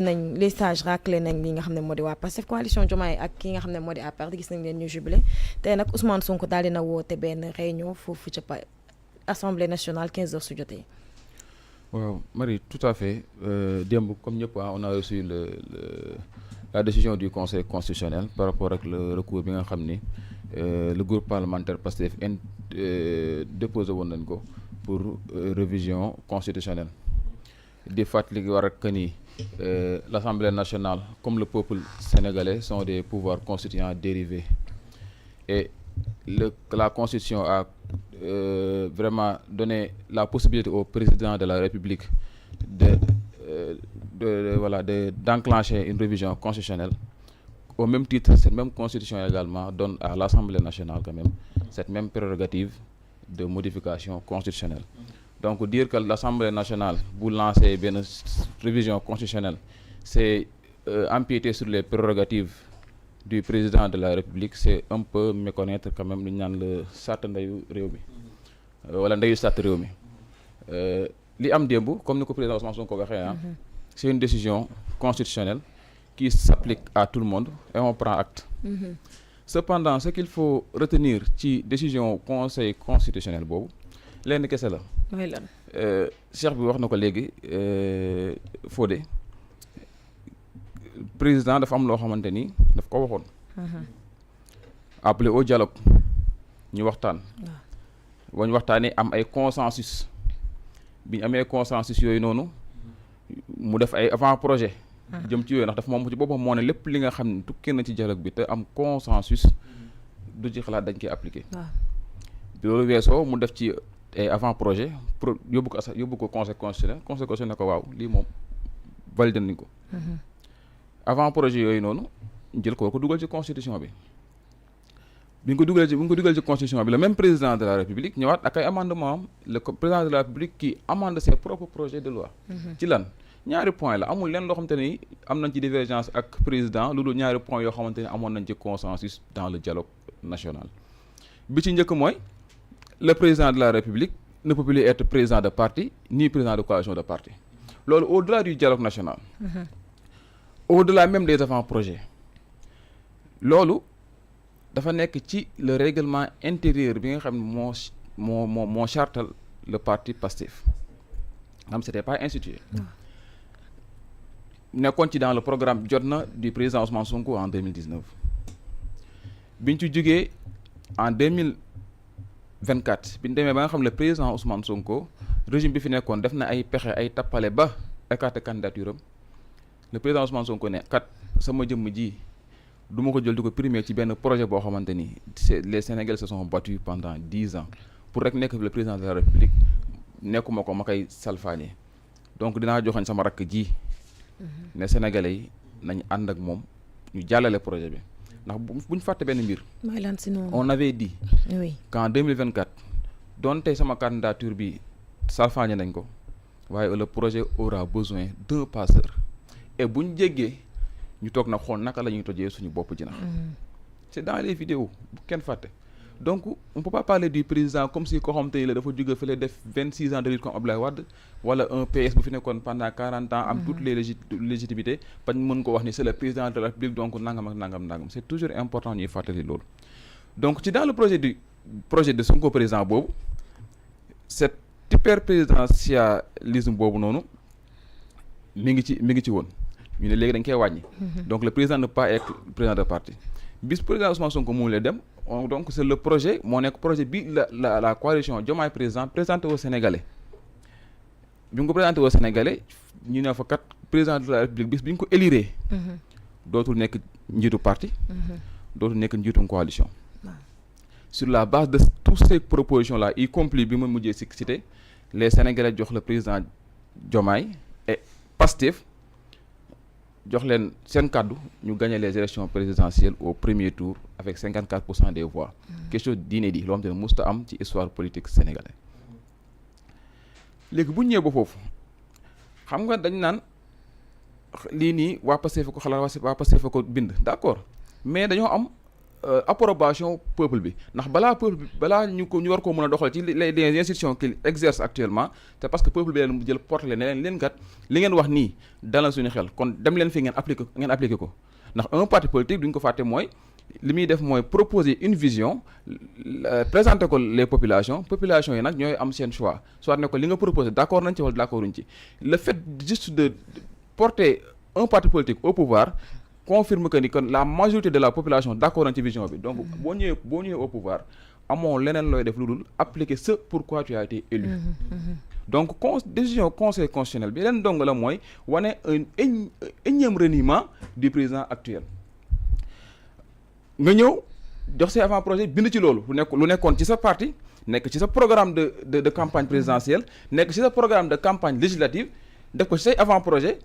nañ les sages raclé nañ li nga xam ne moo di waa Pastef coalition Diomaye ak ki nga xam ne moo di APR gis nañ leen ñu jubilé tey nag Ousmane Sonko daal dina woote benn réunion foofu ca Assemblée nationale 15 heures su jotee. waaw Marie tout à fait démb comme ñëpp on a reçu la décision du conseil constitutionnel par rapport ak le recours bi nga xam ni le groupe parlementaire Pastef déposé woon nañ ko pour révision constitutionnelle di fàttali war ak ni l'Assemblée nationale comme le peuple sénégalais sont des pouvoirs constituants dérivés et la Constitution a vraiment donné la possibilité au président de la République d'enclencher une révision constitutionnelle. Au même titre, cette même Constitution également donne à l'Assemblée nationale quand même cette même prérogative de modification constitutionnelle. Donc dire que l'Assemblée nationale vous lancez une révision constitutionnelle, c'est empiéter sur les prérogatives du président de la République, c'est un peu méconnaître quand même lu ñu naan le sart ndeyu réew mi wala ndeyu sart réew mi li am démb comme ni ko président Ousmane Sonko waxee c'est une décision constitutionnelle qui s'applique à tout le monde et on prend acte. Cependant ce qu'il faut retenir ci décision conseil constitutionnel boobu lenn kese la. mooy lan. Cheikh bi wax na ko léegi Fodé président dafa am loo xamante ni daf ko waxoon. appelé au dialogue ñu waxtaan. waaw ñu waxtaanee am ay consensus bi ñu amee consensus yooyu noonu mu def ay avant projet. jëm ci yooyu ndax dafa moom ci boppam moo ne lépp li nga xam ne tukkee na ci dialogue bi te am consensus du ci xalaat dañ koy appliquer. bi loolu weesoo mu def ci ay avant projet yóbbu ko conseil constitutionnel ne ko waaw lii moom validé nañ ko. avant projet yooyu noonu jël ko dugal ci constitution bi bi ñu ko dugal ci constitution bi le même président de la République ñëwaat ak ay amendement am le président de la République qui amende ses propres projets de loi. ci lan ñaari point la amul leen loo xamante ni am nañ ci divergence ak président lu dul ñaari point yoo xamante ni amoon nañ ci consensus dans le dialogue national. bi ci njëkk mooy le président de la République ne peut plus être président de parti ni président de coalition de parti loolu au-delà du dialogue national. Au-delà même des avant-projets loolu dafa nekk ci le règlement intérieur bi nga xam ne moo chartal le parti Pastef xam c'était pas institué nekkoon ci dans le programme jot na du président Ousmane Sonko en 2019 biñ ci jógee en 2024 biñ demee ba nga xam le président Ousmane Sonko régime bi fi nekkoon def na ay pexe ay tappale ba écarter candidature am le président Ousmane Sonko ne kat sama jëmm ji du ma ko jël di ko primer ci benn projet boo xamante ni les Sénégalais se sont battus pendant 10 ans pour rek nekk le président de la République nekkuma ko ma koy salfaañe donc dinaa joxañ sama rakk ji ne Sénégalais yi nañ ànd ak moom ñu jàllale projet bi ndax bu ñu fàtte benn mbir. on avait dit qu'en 2024 donte sama candidature bi salfaañe nañ ko waaye le projet aura besoin d'un passeur. et bu ñu jéggee ñu toog na xool naka la ñuy tojee suñu bopp ji na c'est dans les vidéos bu kenn fàtte donc on peut pas parler du président comme si ko xam te la dafa jóge fële def 26 ans de lutte comme Abdoulaye Wade wala un PS bu fi nekkoon pendant 40 ans am toutes les légitimités bañ mën ko wax ni c'est le président de la République donc nangam ak nangam c'est toujours important ñuy fàttali loolu donc ci dans le projet de Sonko président boobu cet hyper présidentialisme boobu noonu mi ngi ci woon ñu ne léegi dañ koy wàññi. donc le président ne peut pas être président de parti bis président Ousmane Sonko mu lay dem donc c'est le projet moo nekk projet bi la coalition Diomaye présenté au Sénégalais bi mu ko présenté au Sénégalais ñu ne fa kat président de la République bis bi ñu ko éliré. dootul nekk njiitu parti. dootul nekk njiitu coalition. sur la base de toutes ces propositions là y compris bi ma mujjee cité les Sénégalais jox le président Diomaye et Pastef jox leen seen kàddu ñu gagné les élections présidentielles au premier tour avec 54% des voix. quelque chose d'inédit loo xam te ne musta am ci histoire politique sénégalaise. léegi bu ñëwee ba foofu xam nga dañ naan lii nii waa Pastef ko xalaat waa Pastef ko bind d'accord mais dañoo am approbation peuple bi ndax balaa ñu war koo mën a doxal ci les institutions qu'il exerce actuellement c'est parce que peuple bi leen jël porte leen ne leen kat li ngeen wax nii dalal suñu xel kon dem leen fi ngeen appliquer ko ndax un parti politique duñ ko fàtte mooy li muy def mooy proposer une vision présenter ko les populations yi nag ñooy am seen choix soit ne ko li nga proposer d'accord nañ ci wala d'accorduñ ci le fait juste de porter un parti politique au pouvoir confirme que ni que la majorité de la population d'accord nañ ci vision bi donc boo ñëwee au pouvoir amoo leneen looy def lu dul appliquer ce pourquoi tu as été élu donc décision conseil constitutionnel bi leen dong la mooy wane un énième reniement du président actuel nga ñëw jox say avant projet bind ci loolu lu nekkoon ci sa parti nekk ci sa programme de campagne présidentielle nekk ci sa programme de campagne législative def ko ci say avant projet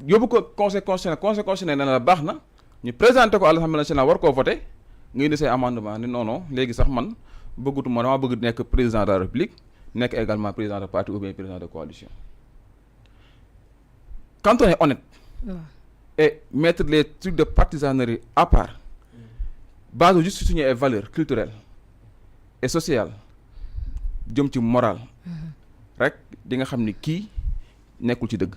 yóbbu ko conseil constitutionnel ne la baax na ñu présenté ko à l'Assemblée nationale war koo voté nga indi say amendement ni non léegi sax man bëggatuma dama bëgg nekk président de la République nekk également président de parti ou bien président de coalition quand on est honnête et mettre les trucs de partisanerie à part base juste suñu ay valeurs culturelles et sociales jëm ci moral rek di nga xam ni kii nekkul ci dëgg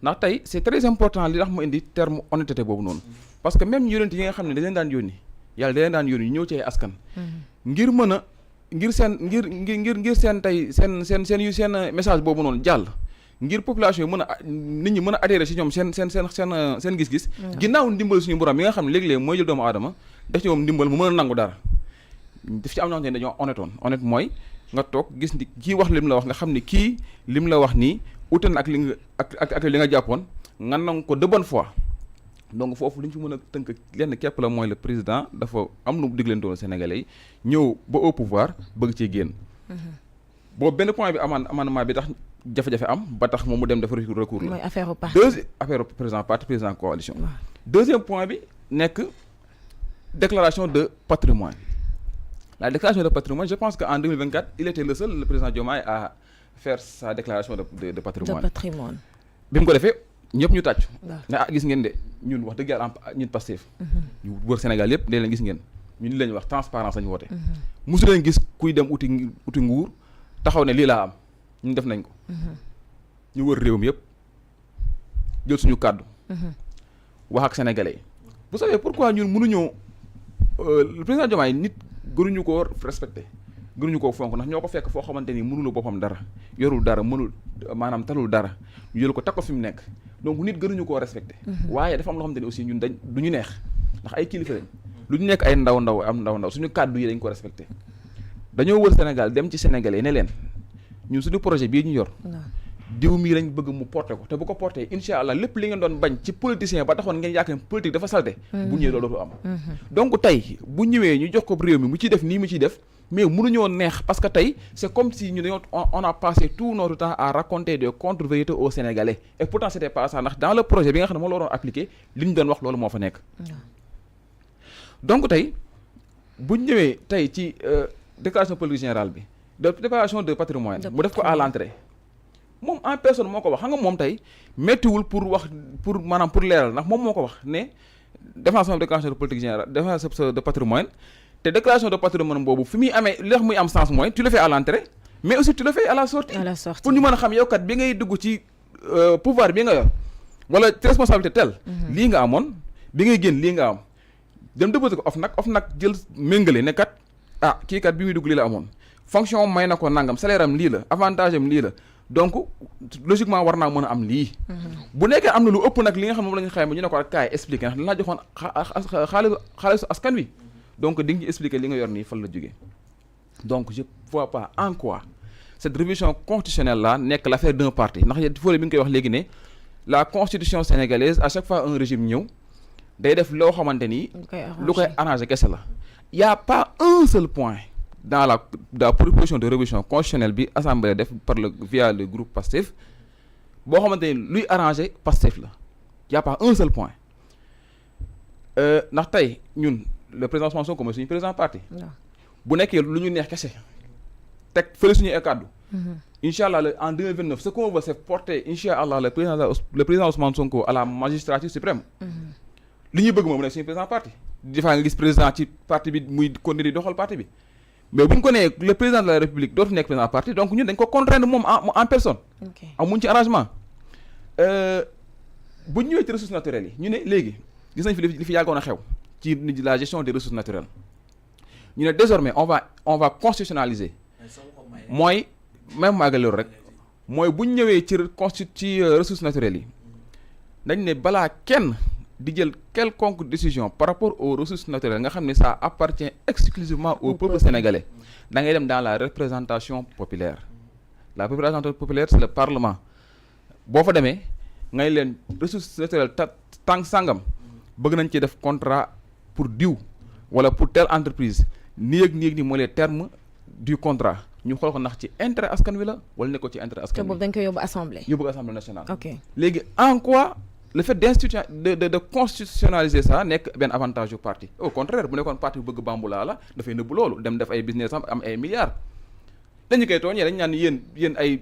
ndax tey c'est très important li tax mu indi terme honnêteté boobu noonu parce que même yonent yi nga xam ne da leen daan yónni yàlla da leen daan yónni ñëw ci ay askan ngir mën a ngir seen tey seen message boobu noonu jàll ngir population yi mën a nit ñi mën a adhérer ci ñoom seen gis-gis ginnaaw ndimbal suñu borom yi nga xam ne léeg-léeg mooy jël doomu aadama def ci moom ndimbal mu mën a nangu dara daf ci am ñoo xam ne dañoo honnête mooy nga toog gis ni kii wax lim la wax nga xam ni kii lim la wax nii ute na ak li nga ak li nga jàppoon nga nangu ko de bonne foi donc foofu li ñu fi mën a tënk lenn képp la mooy le président dafa am nu mu diglantoon Sénégalais yi ñëw ba au pouvoir bëgg cee génn boobu benn point bi amendement bi tax jafe-jafe am ba tax moom mu dem def recours la mooy affaire parti affaire président coalition deuxième point bi nekk déclaration de patrimoine la déclaration de patrimoine je pense que en 2024 il était le seul le président Diomaye à faire sa déclaration de patrimoine bi mu ko defee ñëpp ñu tàcc ne gis ngeen de ñun wax dëgg yàlla ñun Pastef ñu wër Sénégal yëpp leen gis ngeen ñun li la ñu wax transparence lañu woote mosu leen gis kuy dem uti nguur taxaw ne lii laa am ñun def nañ ko ñu wër réew mi yëpp jël suñu kàddu wax ak sénégalais yi vous savez pourquoi ñun mënuñoo le président Diomaye nit gënuñu koo respecté gënuñu koo fonk ndax ñoo ko fekk foo xamante ni mënulu boppam dara yorul dara mënul maanaam talul dara ñu jël ko teg ko fi mu nekk donc nit gënuñu koo respecté waaye dafa am loo xamante ni aussi ñun du ñu neex ndax ay kilifa lañ lu ñu nekk ay ndaw suñu kàddu yi dañ ko respecté dañoo wër Sénégal dem ci Sénégalais yi ne leen ñun suñu projet bii ñu yor diw mii lañ bëgg mu porté ko te bu ko porté incha allah lépp li ngeen doon bañ ci politicien ba taxoon ngeen yaakaar ne politique dafa salte bu ñëwee loolu dootu am donc tey bu ñëwee ñu jox ko réew mi mu ciy def nii mu ciy def mais mënuñoo neex parce que tey c'est comme si ñu dañoo on a passé tout notre temps à raconter des contre-vérités aux Sénégalais et pourtant c'était pas ça ndax dans le projet bi nga xam ne moo la waroon appliqué li ñu doon wax loolu moo fa nekk donc tey bu ñëwee tey ci déclaration politique générale bi de déclaration de patrimoine mu def ko à l'entrée moom en personne moo ko wax xam nga moom tey méttiwul pour wax pour maanaam pour leeral ndax moom moo ko wax ne défense sama déclaration de politique générale défense de patrimoine te déclaration de patrimoine boobu fi muy amee li tax muy am sens mooy tu le fais à l'entrée mais aussi tu le fais à la sortie pour ñu mën a xam yow kat bi ngay dugg ci pouvoir bi nga yor wala responsabilité telle lii nga amoon bi ngay génn lii nga am dem déposer ko OFNAC jël méngale ne kat kii kat bi muy dugg lii la amoon fonction may na ko nangam salaire am lii la avantage am lii la donc logiquement war naa mën a am lii bu nekkee am na lu ëpp nag li nga xam ne moom la ñu xayma ñu ne ko rek kaay expliquer ndax dañ la joxoon xaalisu askan wi donc di nga ci expliquer li nga yor nii fan la jógee donc je vois pas en quoi cette révision constitutionnelle là nekk l'affaire d'un parti ndax fóole bi nga koy wax léegi ne la constitution sénégalaise à chaque fois un régime ñëw day def loo xamante ni lu koy arranger kese la y a pas un seul point dans la proposition de révision constitutionnelle bi assemblée def via le groupe Pastef boo xamante ni luy arranger Pastef la y a pas un seul point ndax tey ñun le président Ousmane Sonko mooy suñu président parti bu nekkee lu ñu neex kese teg fële suñu ay kàddu incha allah en 2029 ce qu'on veut c'est porter incha allah le président Ousmane Sonko à la magistrature suprême li ñuy bëgg moom nekk suñu président parti des fois nga gis président ci parti bi muy continuer di doxal parti bi mais bu ñu ko nee le président de la république dootu nekk président parti donc ñun dañ ko contraindre moom en personne. amuñ ci arrangement. bu ñu ñëwee ci ressources naturelles yi ñu ne léegi gis nañ fi li fi yàggoon a xew ci la gestion des ressources naturelles ñu ne désormais on va constitutionnaliser mooy même maagaleeru rek mooy bu ñu ñëwee ci ressources naturelles yi dañ ne balaa kenn di jël quelconque décision par rapport aux ressources naturelles nga xam ne ça appartient exclusivement au peuple sénégalais da ngay dem dans la représentation populaire la représentation populaire c'est le parlement boo fa demee ngay leen ressources naturelles tànk sàngam bëgg nañ ci def contrat pour diw wala pour telle entreprise nii ak nii mooy les termes du contrat ñu xool ko ndax ci intérêt askan wi la wala nekk ko ci intérêt askan wi. te boobu dañ koy yóbbu assemblée nationale. ok léegi en quoi le fait de constitutionnaliser ça nekk benn avantage au parti au contraire bu nekkoon parti bu bëgg bambulaa la dafay nëbbu loolu dem def ay business am ay milliards dañu koy tooñee dañu naan yéen ay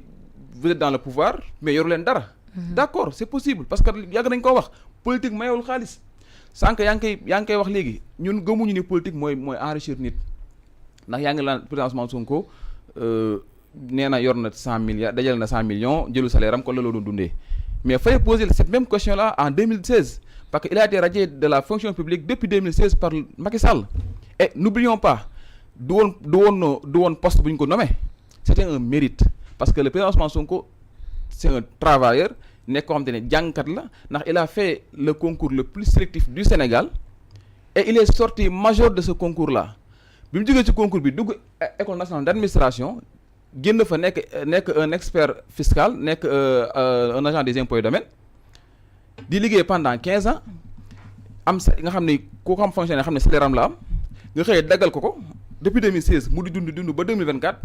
vous êtes dans le pouvoir mais yoru leen dara. d'accord c'est possible parce que yàgg nañ koo wax politique mayewul xaalis sànq yaa ngi koy wax léegi ñun gëmuñu ni politique mooy enrichir nit ndax yaa ngi laan président Ousmane Sonko nee na yor na 100 milliards dajale na 100 millions jëlu salaire am ko la doon dundee mais fallait poser cette même question là en 2016 parce que il a été radié de la fonction publique depuis 2016 par Macky Sall et n'oublions pas du woon poste bu ñu ko nommé c'était un mérite parce que le président Ousmane Sonko c'est un travailleur nekk koo xamante ne jàngkat la ndax il a fait le concours le plus sélectif du Sénégal et il est sorti major de ce concours là bi mu jógee ci concours bi dugg école nationale d'administration génn fa nekk un expert fiscal nekk un agent des impôts et domaines di liggéey pendant 15 ans am nga xam ne ku ko am fonctionnaire xam ne salaire am la am nga xëy daggal ko depuis 2016 mu di dund ba 2024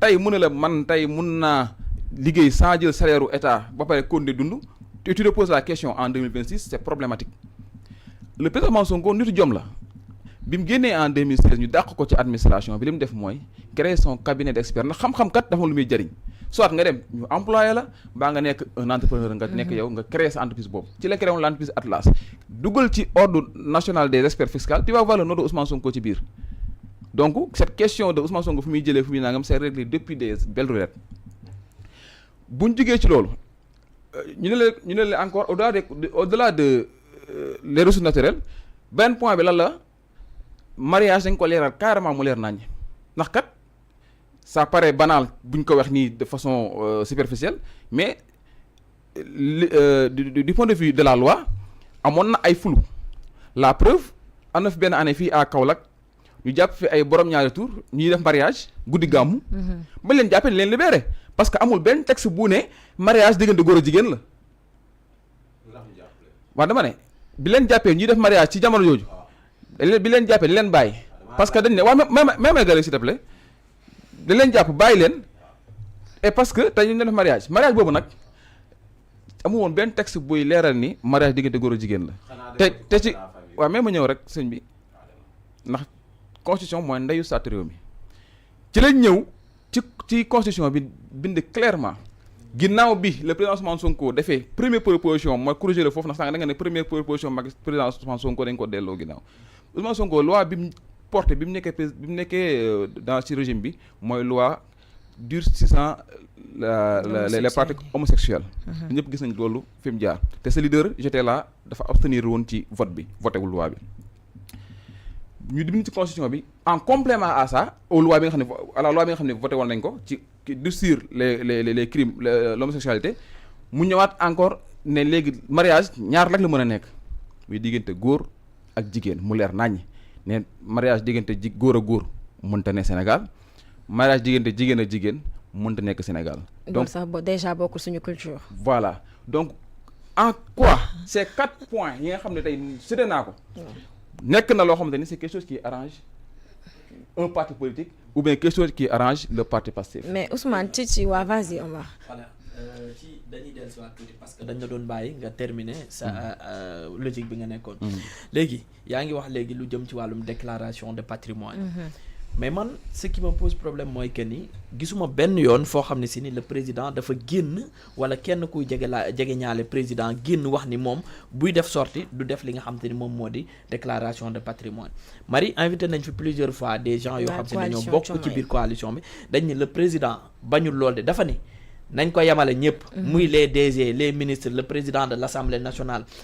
tey mu ne la man tey mun naa liggéey sans jël salaire u état ba pare continuer dund tu te poses la question en 2026 c'est problématique le président Sonko nitu jom la bi mu génnee en 2016 ñu dàq ko ci administration bi li mu def mooy créer son cabinet d'experts ndax xam-xam kat dafa lu muy jëriñ soit nga dem ñu employé la mbaa nga nekk un entrepreneur nga nekk yow nga créer sa entreprise boobu ci la créé woon l'entreprise Atlas dugal ci ordre national des experts fiscaux tu vas voir le nom de Ousmane Sonko ci biir donc cette question de Ousmane Sonko fu muy jëlee fu muy nangam c'est réglé depuis des belles roulettes bu ñu jógee ci loolu ñu ne la encore au-delà de les ressources naturelles benn point bi lan la mariage dañ ko leeral carrément mu leer nañ ndax kat ça paraît banal bu ñu ko wax nii de façon superficielle mais du point de vue de la loi amoon na ay flou la preuve am na fi benn année fii à Kaolack ñu jàpp fi ay borom ñaari tour ñuy def mariage guddi gàmmu bañ leen jàppee leen libéré parce que amul benn texte bu ne mariage diggante góor a jigéen la waaw dama ne bi leen jàppee ñuy def mariage ci jamono jooju bi leen jàppee di leen bàyyi parce que dañ ne waaw même gale s'il te plaît dañ leen jàpp bàyyi leen et parce que tey ñu def mariage boobu nag amul woon benn texte buy leeral ni mariage diggante góor a jigéen la te ci waaw même ma ñëw rek sëñ bi ndax constitution mooy ndeyu sàtt réew mi ci lañ ñëw ci constitution bi bind clairement ginnaaw bi le président Ousmane Sonko defee première proposition mooy corriger le foofu ndax sànq da nga ne première proposition mag président Ousmane Sonko dañ ko delloo ginnaaw Ousmane Sonko loi bi mu porté bi mu nekkee dans ce régime bi mooy loi durcissant les pratiques homosexuelles ñëpp gis nañ loolu fi mu jaar te sa leader j'étais là dafa abstenir woon ci vote bi voté wul loi bi ñu dim ci constitution bi en complément à ça aux lois bi nga xam ne à la loi bi nga xam ne voté woon nañ ko ci durcir les crimes l'homosexualité mu ñëwaat encore ne léegi mariage ñaar rek la mën a nekk muy diggante góor ak jigéen mu leer naññi ne mariage diggante góor ak góor mënta ne Sénégal mariage diggante jigéen ak jigéen mënta nekk Sénégal. donc sax déjà bokkul suñu culture. voilà donc en quoi ces 4 points yi nga xam ne tey cité naa ko. nekk na loo xamante ni c'est quelque chose qui arrange un parti politique ou bien quelque chose qui arrange le parti Pastef. mais Ousmane ci waa vas-y on va. voilà ci dañuy dellusiwaat tuuti parce que dañ la doon bàyyi nga terminer sa logique bi nga nekkoon. léegi yaa ngi wax léegi lu jëm ci wàllum déclaration de patrimoine mais man ce qui me pose problème mooy que ni gisuma benn yoon foo xam ne si ni le président dafa génn wala kenn kuy jege ñaale président génn wax ni moom buy def sortie du def li nga xam te ni moom moo di déclaration de patrimoine Marie invité nañ fi plusieurs fois des gens yoo xam te ne ñoo bokk ci biir coalition bi dañ ni le président bañul lool de dafa ni nañ ko yemale ñëpp muy les DG les ministres le président de l'Assemblée nationale